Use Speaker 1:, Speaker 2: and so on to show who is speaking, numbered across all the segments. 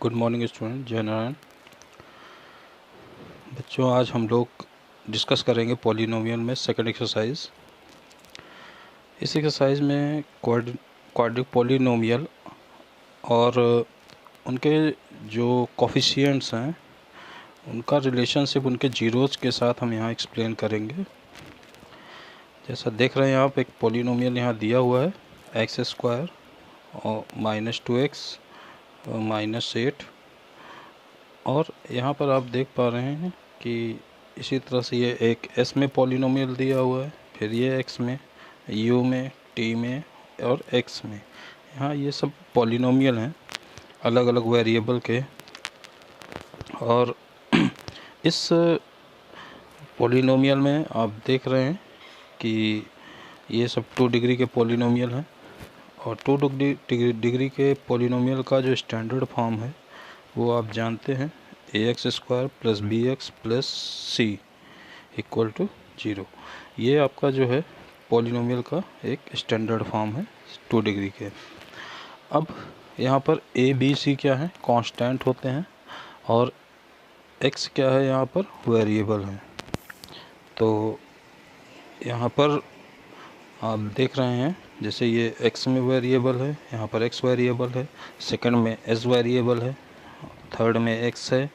Speaker 1: Good morning student, जय नारायण। बच्चों, आज हम लोग डिस्कस करेंगे पॉलिनोमियल में सेकंड एक्सरसाइज। इस एक्सरसाइज में क्वाड्रिक पॉलिनोमियल और उनके जो कोफिशिएंट्स हैं उनका रिलेशनशिप उनके जीरोज के साथ हम यहाँ एक्सप्लेन करेंगे। जैसा देख रहे हैं आप, एक पॉलिनोमियल यहाँ दिया हुआ है एक्स स्क्वायर और -2x -8, और यहाँ पर आप देख पा रहे हैं कि इसी तरह से ये एक s में पॉलिनोमियल दिया हुआ है, फिर ये x में, u में, t में और x में। यहाँ ये सब पॉलिनोमियल हैं अलग अलग वेरिएबल के। और इस पॉलिनोमियल में आप देख रहे हैं कि ये सब 2 डिग्री के पॉलिनोमियल हैं, और 2 डिग्री के पॉलिनोमियल का जो स्टैंडर्ड फॉर्म है वो आप जानते हैं, ax² + bx + c = 0। ये आपका जो है पॉलिनोमियल का एक स्टैंडर्ड फॉर्म है 2 डिग्री के। अब यहाँ पर a b c क्या है, कांस्टेंट होते हैं, और x क्या है, यहाँ पर वेरिएबल है। तो यहाँ पर आप देख रहे हैं जैसे ये x में वेरिएबल है, यहाँ पर x वेरिएबल है, सेकंड में s वेरिएबल है, थर्ड में x है,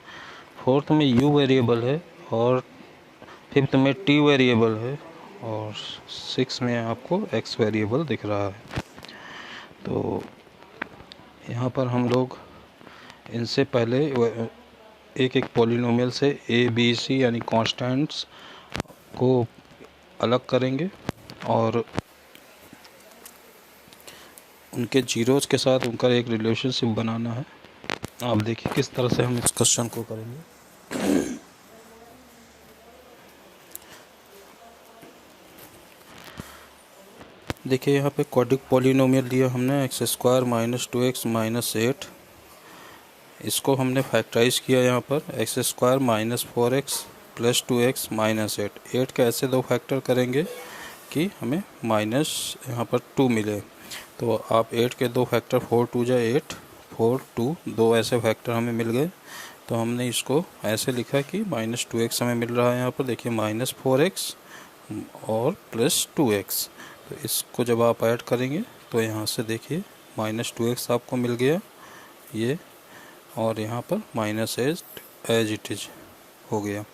Speaker 1: फोर्थ में u वेरिएबल है, और फिफ्थ में t वेरिएबल है, और सिक्स में आपको x वेरिएबल दिख रहा है। तो यहाँ पर हम लोग इनसे पहले एक एक पॉलिनोमियल से a b c यानी कांस्टेंट्स को अलग करेंगे और उनके जीरोज के साथ उनका एक रिलेशनशिप बनाना है। आप देखिए किस तरह से हम इस क्वेश्चन को करेंगे। देखिए यहाँ पे क्वाड्रिक पॉलिनोमियल दिया हमने x² -2x -8। इसको हमने फैक्टराइज किया यहाँ पर x² -4x + 2x -8। 8 के ऐसे दो फैक्टर करेंगे कि हमें माइनस यहाँ पर 2 मिले। तो आप 8 के दो फैक्टर 4 2 जा 8, 4 2, दो ऐसे फैक्टर हमें मिल गए। तो हमने इसको ऐसे लिखा कि -2x हमें मिल रहा है। यहाँ पर देखिए -4x और +2x। तो इसको जब आप ऐड करेंगे तो यहाँ से देखिए -2x आपको मिल गया ये, और यहाँ पर -8 एज इट इज हो गया।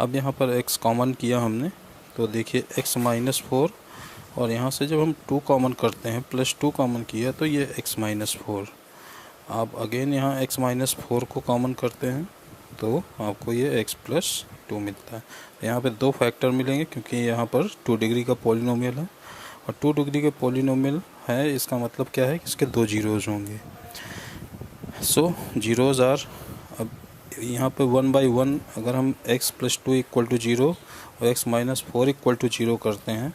Speaker 1: अब यहाँ पर x कॉमन किया हमने, तो देखिए x -4, और यहाँ से जब हम 2 कॉमन करते हैं, +2 कॉमन किया तो ये x -4। आप अगेन यहाँ x -4 को कॉमन करते हैं तो आपको ये x + 2 मिलता है। यहाँ पे दो फैक्टर मिलेंगे क्योंकि यहाँ पर 2 डिग्री का पॉलिनोमियल है, और 2 डिग्री के पॉलिनोमियल है इसका मतलब क्या है कि इसके दो जीरोज होंगे। सो जीरोज आर, अब यहाँ पे 1 बाई 1 अगर हम x + 2 = 0 और x -4 = 0 करते हैं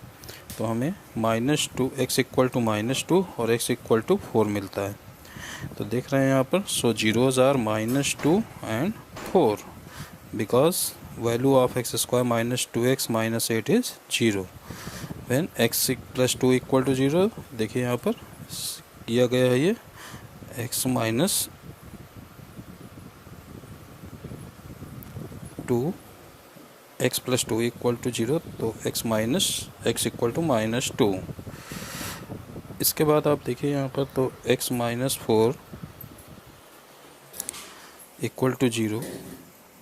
Speaker 1: तो हमें -2 x = -2 और x = 4 मिलता है। तो देख रहे हैं यहाँ पर, so zeros are -2 and 4 because value of x² -2x -8 is 0 when x + 2 = 0। देखिए यहाँ पर किया गया है ये x -2 x + 2 = 0, तो x = -2। इसके बाद आप देखिए यहाँ पर, तो x -4 = 0,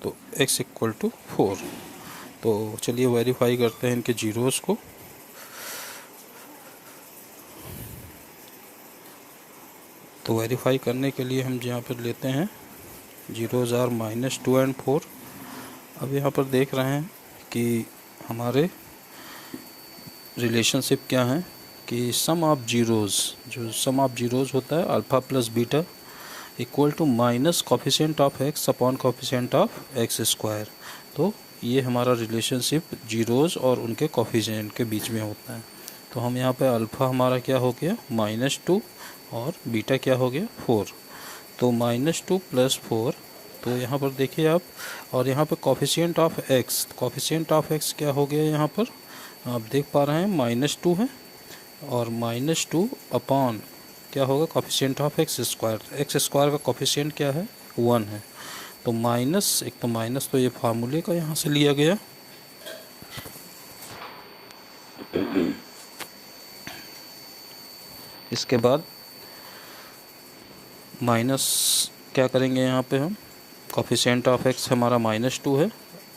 Speaker 1: तो x = 4। तो चलिए वेरीफाई करते हैं इनके जीरोस को। तो वेरीफाई करने के लिए हम यहाँ पर लेते हैं जीरोज आर -2 एंड 4। अब यहाँ पर देख रहे हैं कि हमारे रिलेशनशिप क्या है कि सम ऑफ जीरोज, जो सम ऑफ जीरोज होता है alpha + beta = minus coefficient of x upon coefficient of x²। तो ये हमारा रिलेशनशिप जीरोज और उनके कोफिशिएंट के बीच में होता है। तो हम यहाँ पे अल्फ़ा हमारा क्या हो गया -2 और बीटा क्या हो गया 4। तो -2 + 4, तो यहाँ पर देखिए आप, और यहाँ पे कोफिशिएंट ऑफ x क्या हो गया, यहाँ पर आप देख पा रहे हैं -2 है, और -2 अपॉन क्या होगा, कोफिशिएंट ऑफ एक्स स्क्वायर का कोफिशिएंट क्या है, 1 है। तो माइनस, एक तो माइनस तो ये फार्मूले का यहाँ से लिया गया, इसके बाद माइनस क्या करेंगे यहाँ पे हम, कोफिशिएंट ऑफ एक्स हमारा -2 है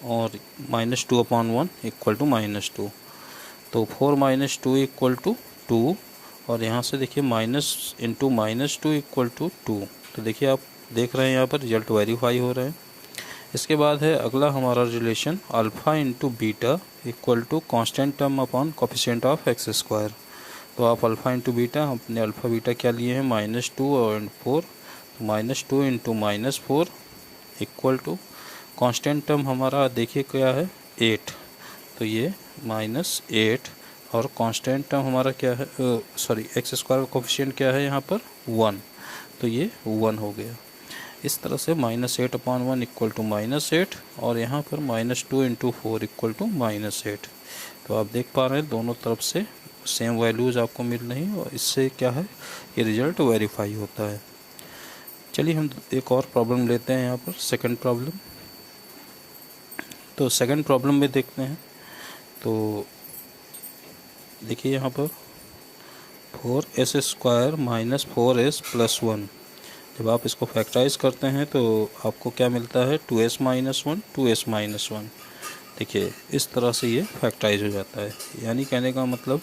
Speaker 1: और -2/1 इक्वल टू -2, तो 4 - 2 इक्वल टू 2, और यहाँ से देखिए माइनस इंटू -2 इक्वल टू 2। तो देखिए आप देख रहे हैं यहाँ पर रिजल्ट वेरीफाई हो रहे हैं। इसके बाद है अगला हमारा relation alpha into beta equal to constant term upon coefficient of X square. तो आप अल्फ़ा इंटू बीटा, अपने अल्फ़ा बीटा क्या लिए हैं, -2 और 4, -2 into -4 equal to constant term हमारा देखिए क्या है, 8, तो ये -8, और कांस्टेंट टर्म हमारा क्या है, सॉरी एक्स स्क्वायर का कोफिशिएंट क्या है यहाँ पर 1, तो ये 1 हो गया। इस तरह से -8/1 इक्वल टू -8, और यहाँ पर -2 इंटू 4 इक्वल टू -8। तो आप देख पा रहे हैं दोनों तरफ से सेम वैल्यूज़ आपको मिल रही हैं, और इससे क्या है, ये रिजल्ट वेरीफाई होता है। चलिए हम एक और प्रॉब्लम लेते हैं यहाँ पर, सेकंड प्रॉब्लम। तो सेकंड प्रॉब्लम में देखते हैं, तो देखिए यहाँ पर 4s² - 4s + 1, जब आप इसको फैक्टराइज करते हैं तो आपको क्या मिलता है, 2s - 1 2s - 1। देखिए इस तरह से ये फैक्टराइज हो जाता है, यानी कहने का मतलब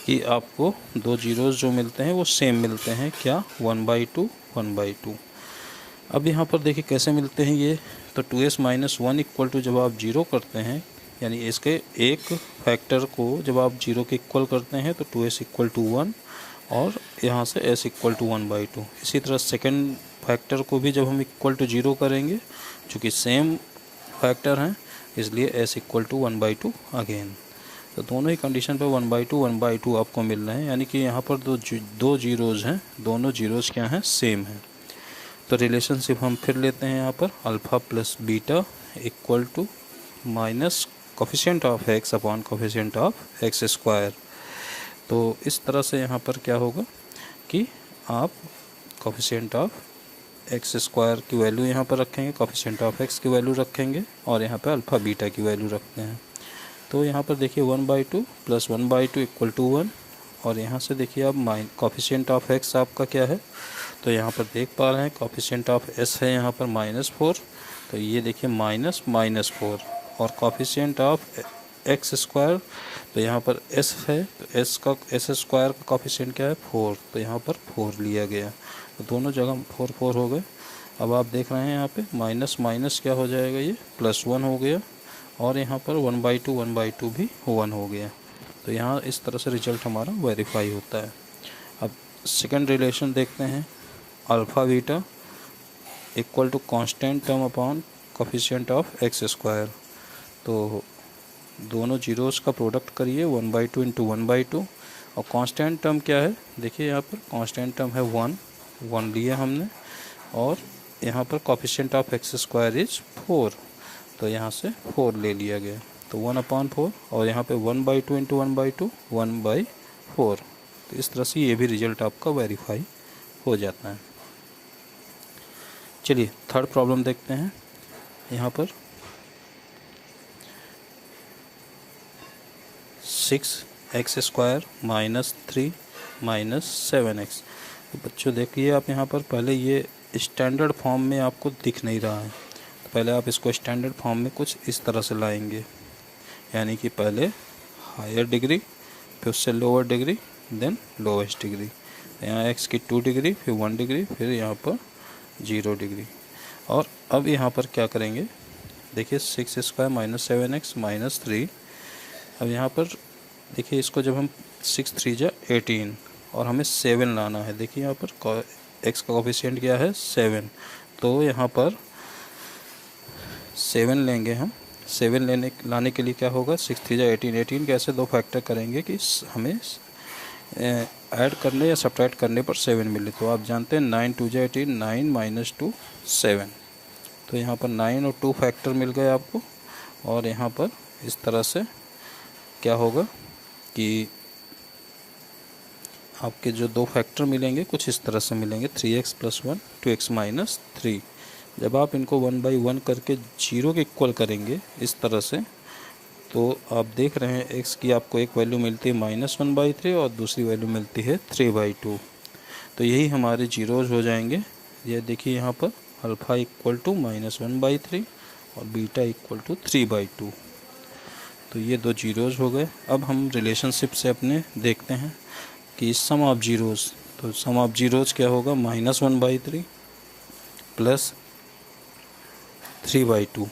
Speaker 1: कि आपको दो जीरोज़ जो मिलते हैं वो सेम मिलते हैं, क्या, 1/2 1/2। अब यहाँ पर देखिए कैसे मिलते हैं ये, तो 2s - 1 इक्वल टू जब आप जीरो करते हैं, यानी इसके एक फैक्टर को जब आप जीरो के इक्वल करते हैं तो 2s = 1, और यहाँ से s = 1/2। इसी तरह सेकंड फैक्टर को भी जब हम इक्वल टू जीरो करेंगे, चूँकि सेम फैक्टर हैं इसलिए s = 1/2 अगेन। तो दोनों ही कंडीशन पे 1/2 1/2 आपको मिल रहे हैं, यानी कि यहाँ पर दो जीरोज़ हैं, दोनों जीरोज़ क्या हैं, सेम हैं। तो रिलेशनशिप हम फिर लेते हैं यहाँ पर, alpha plus beta equal to minus coefficient of X upon coefficient of X square. तो इस तरह से यहाँ पर क्या होगा कि आप कोफिशिएंट ऑफ एक्स स्क्वायर की वैल्यू यहाँ पर रखेंगे, कोफिशिएंट ऑफ एक्स की वैल्यू रखेंगे, और यहाँ पर अल्फ़ा बीटा की वैल्यू रखते हैं। तो यहाँ पर देखिए 1/2 + 1/2 इक्वल टू 1, और यहाँ से देखिए आप कोफिशिएंट ऑफ एक्स आपका क्या है, तो यहाँ पर देख पा रहे हैं कोफिशिएंट ऑफ एस है यहाँ पर -4, तो ये देखिए -4, और कोफिशिएंट ऑफ एक्स स्क्वायर, तो यहाँ पर एस है, तो एस स्क्वायर का कोफिशिएंट क्या है, 4, तो यहाँ पर 4 लिया गया, तो दोनों जगह 4 4 हो गए। अब आप देख रहे हैं यहाँ पे माइनस माइनस क्या हो जाएगा, ये +1 हो गया, और यहाँ पर 1/2 1/2 भी 1 हो गया। तो यहाँ इस तरह से रिजल्ट हमारा वेरीफाई होता है। अब सेकंड रिलेशन देखते हैं, alpha beta equal to constant term upon coefficient of X square. तो दोनों जीरोज़ का प्रोडक्ट करिए, 1/2 इंटू 1/2, और कांस्टेंट टर्म क्या है, देखिए यहाँ पर कांस्टेंट टर्म है 1 लिया हमने, और यहाँ पर coefficient of X square is 4, तो यहाँ से 4 ले लिया गया, तो 1/4, और यहाँ पे 1/2 इंटू 1/2 1/4। तो इस तरह से ये भी रिजल्ट आपका वेरीफाई हो जाता है। चलिए थर्ड प्रॉब्लम देखते हैं। यहाँ पर 6x² - 3 - 7x। तो बच्चों देखिए आप यहाँ पर, पहले ये स्टैंडर्ड फॉर्म में आपको दिख नहीं रहा है, तो पहले आप इसको स्टैंडर्ड फॉर्म में कुछ इस तरह से लाएंगे, यानी कि पहले हायर डिग्री, फिर उससे lower degree, then lowest degree. यहाँ x की 2 डिग्री, फिर 1 डिग्री, फिर यहाँ पर 0 डिग्री। और अब यहाँ पर क्या करेंगे, देखिए 6² - 7x - 3। अब यहाँ पर देखिए इसको जब हम 6 3 जा 18, और हमें 7 लाना है, देखिए यहाँ पर x का कोफिशिएंट क्या है, 7, तो यहाँ पर 7 लेंगे हम। 7 लाने के लिए क्या होगा, 6 3 जा 18 कैसे दो फैक्टर करेंगे कि हमें ऐड करने या सब्ट्रैक्ट करने पर 7 मिले। तो आप जानते हैं 9 2 जा 18, 9 - 2 7, तो यहाँ पर 9 और 2 फैक्टर मिल गए आपको, और यहाँ पर इस तरह से क्या होगा कि आपके जो दो फैक्टर मिलेंगे कुछ इस तरह से मिलेंगे, 3x + 1 2x - 3। जब आप इनको 1/1 करके 0 के इक्वल करेंगे इस तरह से, तो आप देख रहे हैं x की आपको एक वैल्यू मिलती है -1/3 और दूसरी वैल्यू मिलती है 3/2। तो यही हमारे जीरोज हो जाएंगे। ये देखिए यहाँ पर अल्फ़ा इक्वल टू -1/3 और बीटा इक्वल टू 3/2। तो ये दो जीरोज हो गए। अब हम रिलेशनशिप से अपने देखते हैं कि सम ऑफ जीरोज, तो सम ऑफ जीरोज क्या होगा, -1/3 प्लस 3/2।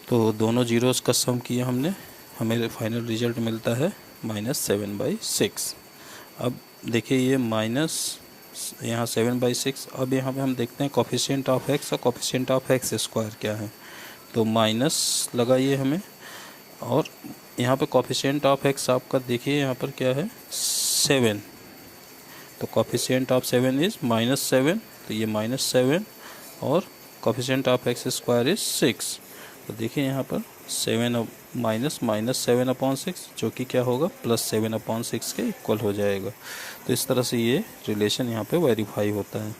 Speaker 1: तो दोनों जीरोज का सम किया हमने, हमें फाइनल रिजल्ट मिलता है -7/6। अब देखिए ये माइनस यहाँ 7/6। अब यहाँ पे हम देखते हैं कोफिशिएंट ऑफ x और कोफिशिएंट ऑफ x स्क्वायर क्या है। तो माइनस लगाइए हमें, और यहाँ पे कोफिशिएंट ऑफ x आपका देखिए यहाँ पर क्या है 7। तो कोफिशिएंट ऑफ 7 इज़ -7, तो ये -7 और coefficient of x square is 6। तो देखिए यहाँ पर 7 -7/6 जो कि क्या होगा +7/6 के इक्वल हो जाएगा। तो इस तरह से ये रिलेशन यहाँ पे वेरीफाई होता है।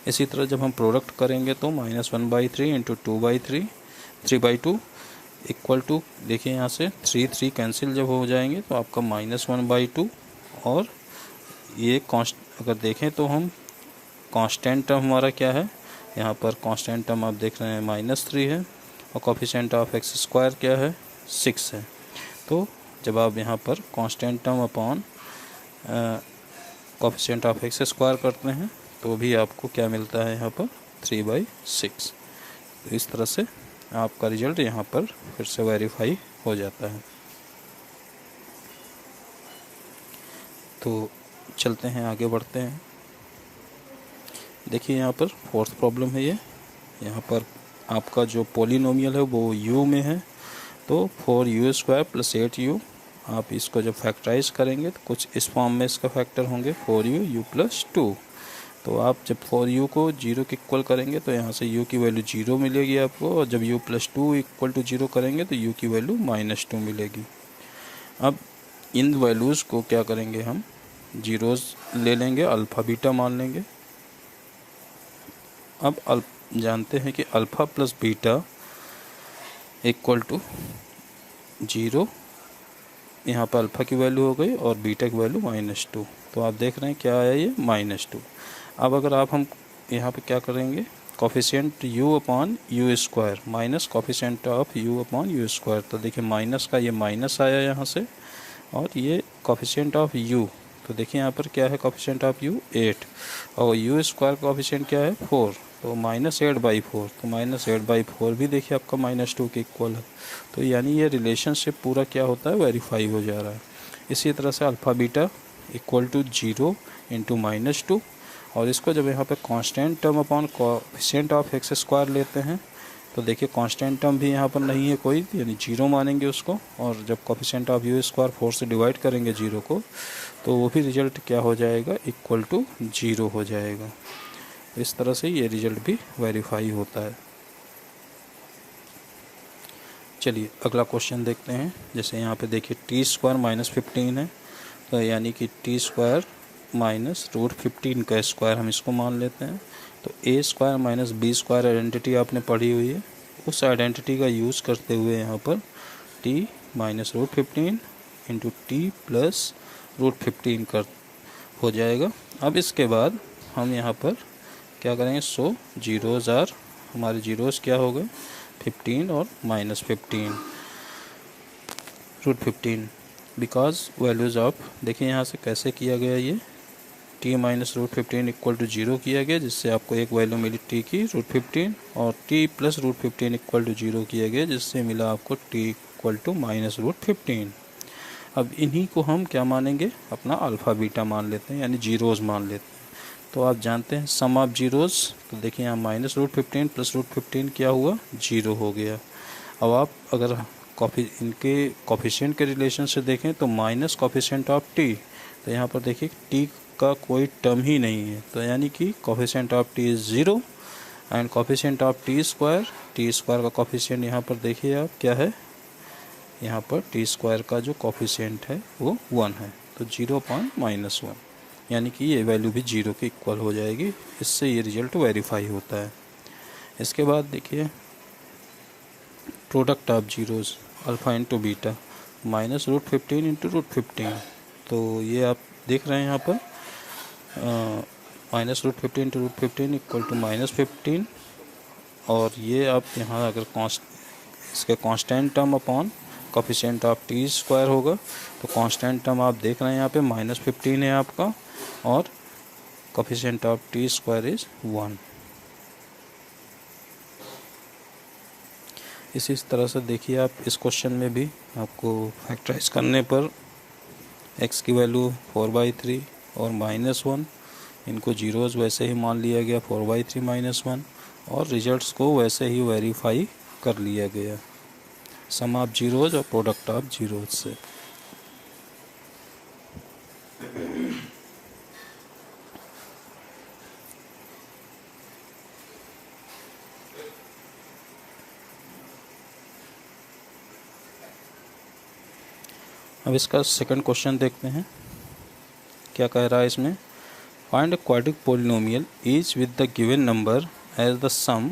Speaker 1: इसी तरह जब हम प्रोडक्ट करेंगे तो -1/3 × 2/3 3/2 इक्वल टू, देखिए यहाँ से 3 कैंसिल जब हो जाएंगे तो आपका -1/2, और ये अगर देखें तो हम कांस्टेंट टर्म हमारा क्या है, यहाँ पर कांस्टेंट टर्म आप देख रहे हैं -3 है, और कोफिशिएंट ऑफ x स्क्वायर क्या है 6 है। तो जब आप यहाँ पर constant term upon coefficient of x square करते हैं तो भी आपको क्या मिलता है यहाँ पर 3/6। तो इस तरह से आपका रिजल्ट यहाँ पर फिर से वेरीफाई हो जाता है। तो चलते हैं आगे बढ़ते हैं। देखिए यहाँ पर फोर्थ प्रॉब्लम है ये। यहाँ पर आपका जो पॉलिनोमियल है वो u में है, तो 4u² + 8u। आप इसको जब फैक्टराइज करेंगे तो कुछ इस फॉर्म में इसका फैक्टर होंगे 4u u + 2। तो आप जब 4u को 0 के इक्वल करेंगे तो यहाँ से u की वैल्यू 0 मिलेगी आपको, और जब u + 2 = 0 करेंगे तो u की वैल्यू -2 मिलेगी। अब इन वैल्यूज़ को क्या करेंगे, हम जीरोज़ ले लेंगे, अल्फ़ा बीटा मान लेंगे। अब जानते हैं कि अल्फ़ा + बीटा = 0। यहाँ पर अल्फ़ा की वैल्यू हो गई और बीटा की वैल्यू -2। तो आप देख रहे हैं क्या आया ये -2। अब अगर हम यहाँ पे क्या करेंगे, coefficient u/u² minus coefficient of u/u²। तो देखिए माइनस का ये माइनस आया यहाँ से, और ये कोफिशिएंट ऑफ u, तो देखिए यहाँ पर क्या है कोफिशिएंट ऑफ u 8, और u² कोफिशिएंट क्या है 4, तो -8/4। तो -8/4 भी देखिए आपका -2 के इक्वल है। तो यानी ये रिलेशनशिप पूरा क्या होता है, वेरीफाई हो जा रहा है। इसी तरह से अल्फ़ा बीटा = 0 × -2, और इसको जब यहाँ पे constant term upon coefficient of x square लेते हैं तो देखिए कांस्टेंट टर्म भी यहाँ पर नहीं है कोई, यानी 0 मानेंगे उसको, और जब कोफिशिएंट ऑफ u² 4 से डिवाइड करेंगे 0 को, तो वो भी रिजल्ट क्या हो जाएगा, = 0 हो जाएगा। इस तरह से ये रिजल्ट भी वेरीफाई होता है। चलिए अगला क्वेश्चन देखते हैं। जैसे यहाँ पे देखिए t² - 15 है, तो यानी कि t² - √15 का स्क्वायर हम इसको मान लेते हैं। तो a² - b² आइडेंटिटी आपने पढ़ी हुई है, उस आइडेंटिटी का यूज़ करते हुए यहाँ पर t - √15 × t + √15 कर हो जाएगा। अब इसके बाद हम यहाँ पर क्या करेंगे, सो जीरोज़ आर, हमारे जीरोज़ क्या हो गए 15 और -15 √15 बिकॉज वैल्यूज़ ऑफ, देखिए यहाँ से कैसे किया गया, ये t - √15 = 0 किया गया, जिससे आपको एक वैल्यू मिली t की √15, और t + √15 = 0 किया गया, जिससे मिला आपको t = -√15। अब इन्हीं को हम क्या मानेंगे, अपना अल्फ़ा बीटा मान लेते हैं, यानी जीरोज़ मान लेते हैं। तो आप जानते हैं सम ऑफ जीरोज़, तो देखिए यहाँ -√15 + √15 क्या हुआ, 0 हो गया। अब आप अगर इनके कोफिशिएंट के रिलेशन से देखें तो माइनस कोफिशिएंट ऑफ t, तो यहाँ पर देखिए t का कोई टर्म ही नहीं है, तो यानी कि coefficient of t is 0 and coefficient of t² का कोफिशिएंट यहाँ पर देखिए आप क्या है, यहाँ पर t² का जो कोफिशिएंट है वो 1 है। तो 0.-1, यानी कि ये वैल्यू भी 0 के इक्वल हो जाएगी। इससे ये रिजल्ट वेरीफाई होता है। इसके बाद देखिए product of zeros alpha into beta -√15 into √15। तो ये आप देख रहे हैं यहाँ पर -√15 इंटू √15 इक्वल टू -15, और ये आप यहाँ अगर इसके constant term upon coefficient of T square होगा, तो कांस्टेंट टर्म आप देख रहे हैं यहाँ पे -15 है आपका, और coefficient of T square is 1। इसी तरह से देखिए आप इस क्वेश्चन में भी आपको फैक्टराइज करने पर x की वैल्यू 4/3 और -1, इनको जीरोज़ वैसे ही मान लिया गया 4/3 -1, और रिजल्ट्स को वैसे ही वेरीफाई कर लिया गया सम ऑफ जीरोज़ और प्रोडक्ट ऑफ जीरोज़ से। अब इसका सेकंड क्वेश्चन देखते हैं क्या कह रहा है इसमें। Find a quadratic polynomial each with the given number as the sum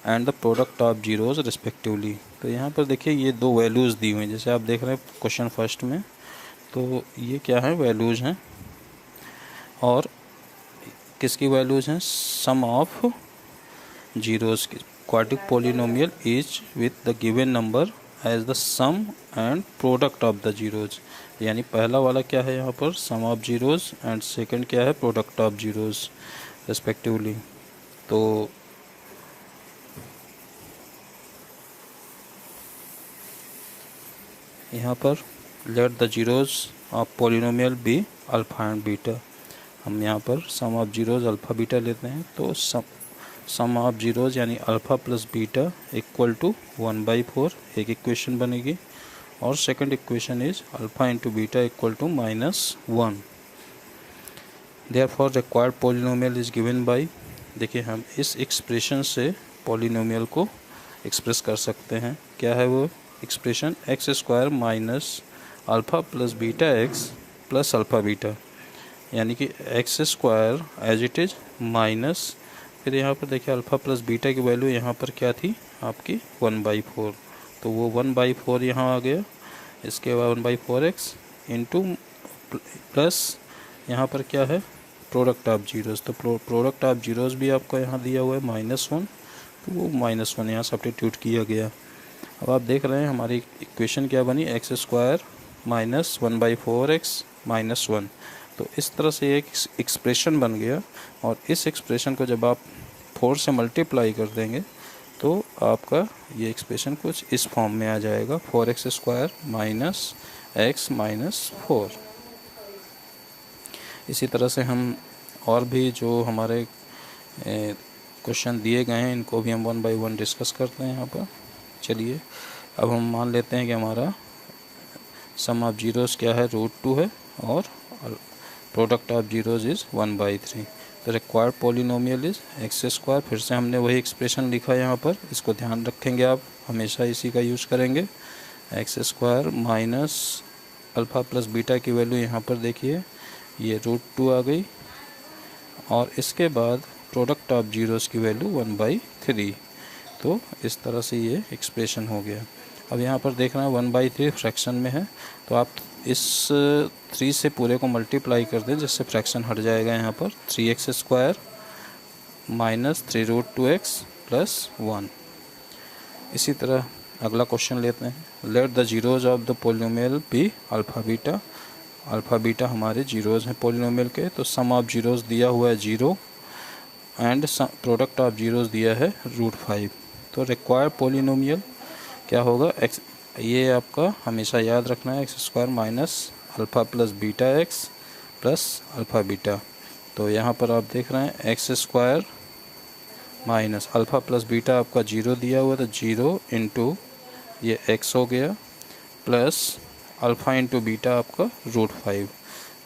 Speaker 1: and the product of zeros respectively. तो यहाँ पर देखिए ये दो वैल्यूज़ दी हुई हैं, जैसे आप देख रहे हैं क्वेश्चन फर्स्ट में, तो ये क्या है, वैल्यूज़ हैं, और किसकी वैल्यूज़ हैं, सम ऑफ जीरोज़ की। Quadratic polynomial each with the given number as the sum and product of the zeros, यानी पहला वाला क्या है यहाँ पर, sum of zeros, and second क्या है, प्रोडक्ट ऑफ जीरोज़ रिस्पेक्टिवली। तो यहाँ पर let the zeros of polynomial be alpha and beta. हम यहाँ पर sum of zeros alpha beta लेते हैं, तो सम ऑफ जीरोज़ यानी alpha plus beta equal to 1/4 एक इक्वेशन बनेगी, और second equation is alpha into beta equal to -1। Therefore required polynomial is given by, देखिए हम इस एक्सप्रेशन से पोलिनोमियल को एक्सप्रेस कर सकते हैं। क्या है वो expression, x² minus alpha plus beta x plus alpha beta, यानी कि x² as it is minus, फिर यहाँ पर देखिए अल्फ़ा प्लस बीटा की वैल्यू यहाँ पर क्या थी आपकी 1/4, तो वो 1/4 यहाँ आ गया। इसके बाद 1/4x इंटू प्लस यहाँ पर क्या है, प्रोडक्ट ऑफ जीरोज़, तो प्रोडक्ट ऑफ जीरोज़ भी आपका यहाँ दिया हुआ है -1, तो वो -1 यहाँ सब्स्टिट्यूट किया गया। अब आप देख रहे हैं हमारी इक्वेशन क्या बनी, x² माइनस 1/4x -1। तो इस तरह से एक एक्सप्रेशन बन गया, और इस एक्सप्रेशन को जब आप 4 से मल्टीप्लाई कर देंगे तो आपका ये एक्सप्रेशन कुछ इस फॉर्म में आ जाएगा, 4x² माइनस x -4। इसी तरह से हम और भी जो हमारे क्वेश्चन दिए गए हैं इनको भी हम 1 बाय 1 डिस्कस करते हैं यहाँ पर। चलिए अब हम मान लेते हैं कि हमारा सम ऑफ जीरोज़ क्या है, √2 है, और प्रोडक्ट ऑफ जीरोज़ इज़ 1/3। तो रिक्वायर्ड पोलिनोमियल इज़ x², फिर से हमने वही एक्सप्रेशन लिखा है यहाँ पर, इसको ध्यान रखेंगे आप, हमेशा इसी का यूज़ करेंगे। x² minus alpha plus beta की वैल्यू यहाँ पर देखिए ये √2 आ गई, और इसके बाद प्रोडक्ट ऑफ जीरोज़ की वैल्यू 1/3। तो इस तरह से ये एक्सप्रेशन हो गया। अब यहाँ पर देख रहे हैं 1/3 फ्रैक्शन में है, तो आप इस 3 से पूरे को मल्टीप्लाई कर दें, जिससे फ्रैक्शन हट जाएगा। यहाँ पर 3x² माइनस 3√2x प्लस 1। इसी तरह अगला क्वेश्चन लेते हैं, let the zeros of the polynomial be alpha beta. Alpha beta हमारे जीरोज़ हैं पोलिनोमियल के, तो सम ऑफ जीरोज़ दिया हुआ है 0, एंड प्रोडक्ट ऑफ जीरोज़ दिया है √5। तो रिक्वायर्ड पोलिनोमियल क्या होगा, x, ये आपका हमेशा याद रखना है, x² minus alpha plus beta x plus alpha beta. तो यहाँ पर आप देख रहे हैं x² minus alpha plus beta आपका 0 दिया हुआ, तो 0 इंटू ये x हो गया, प्लस अल्फ़ा इंटू बीटा आपका √5,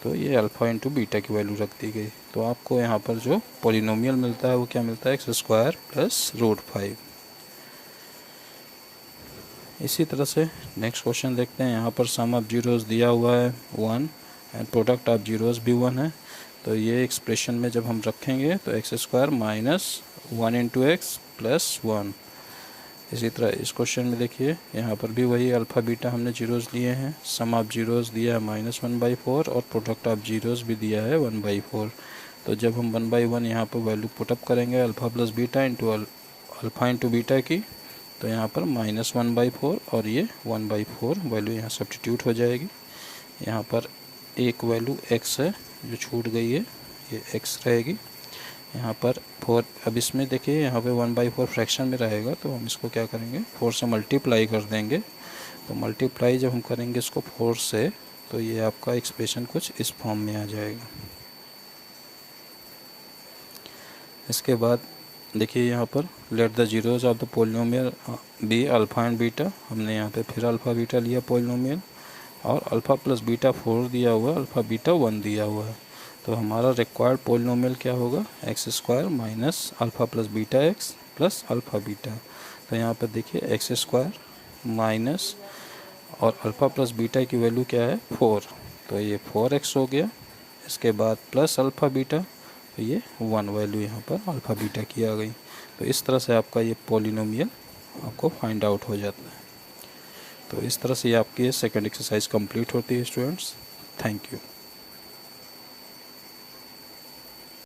Speaker 1: तो ये अल्फ़ा इंटू बीटा की वैल्यू रख दी गई। तो आपको यहाँ पर जो पोलिनोमियल मिलता है वो क्या मिलता है, x² प्लस √5। इसी तरह से नेक्स्ट क्वेश्चन देखते हैं। यहाँ पर सम ऑफ जीरोज़ दिया हुआ है 1, एंड प्रोडक्ट ऑफ जीरोज़ भी 1 है। तो ये एक्सप्रेशन में जब हम रखेंगे तो x square minus 1 into x plus 1। इसी तरह इस क्वेश्चन में देखिए यहाँ पर भी वही अल्फ़ा बीटा हमने जीरोज़ लिए हैं। सम ऑफ जीरोज़ दिया है -1/4 और प्रोडक्ट ऑफ जीरोज़ भी दिया है 1/4। तो जब हम 1/1 यहाँ पर वैल्यू पुटअप करेंगे alpha plus beta into alpha into beta की, तो यहाँ पर -1/4 और ये 1/4 वैल्यू यहाँ सब्स्टिट्यूट हो जाएगी। यहाँ पर एक वैल्यू x है जो छूट गई है, ये x रहेगी। यहाँ पर 4, अब इसमें देखिए यहाँ पे 1/4 फ्रैक्शन में रहेगा, तो हम इसको क्या करेंगे 4 से मल्टीप्लाई कर देंगे। तो मल्टीप्लाई जब हम करेंगे इसको 4 से, तो ये आपका एक्सप्रेशन कुछ इस फॉर्म में आ जाएगा। इसके बाद देखिए यहाँ पर let the zeros of the polynomial be alpha and beta, हमने यहाँ पे फिर अल्फ़ा बीटा लिया पोलिनोमियल, और अल्फ़ा प्लस बीटा 4 दिया हुआ है, अल्फ़ा बीटा 1 दिया हुआ है। तो हमारा रिक्वायर्ड पोलिनोमियल क्या होगा, x square minus alpha plus beta x plus alpha beta. तो यहाँ पर देखिए एक्स स्क्वायर माइनस और अल्फ़ा प्लस बीटा की वैल्यू क्या है 4, तो ये 4x हो गया। इसके बाद प्लस अल्फ़ा बीटा, तो ये 1 वैल्यू यहाँ पर अल्फ़ा बीटा की आ गई। तो इस तरह से आपका ये पोलिनोमियल आपको फाइंड आउट हो जाता है। तो इस तरह से आपकी ये सेकंड एक्सरसाइज कंप्लीट होती है स्टूडेंट्स। Thank you.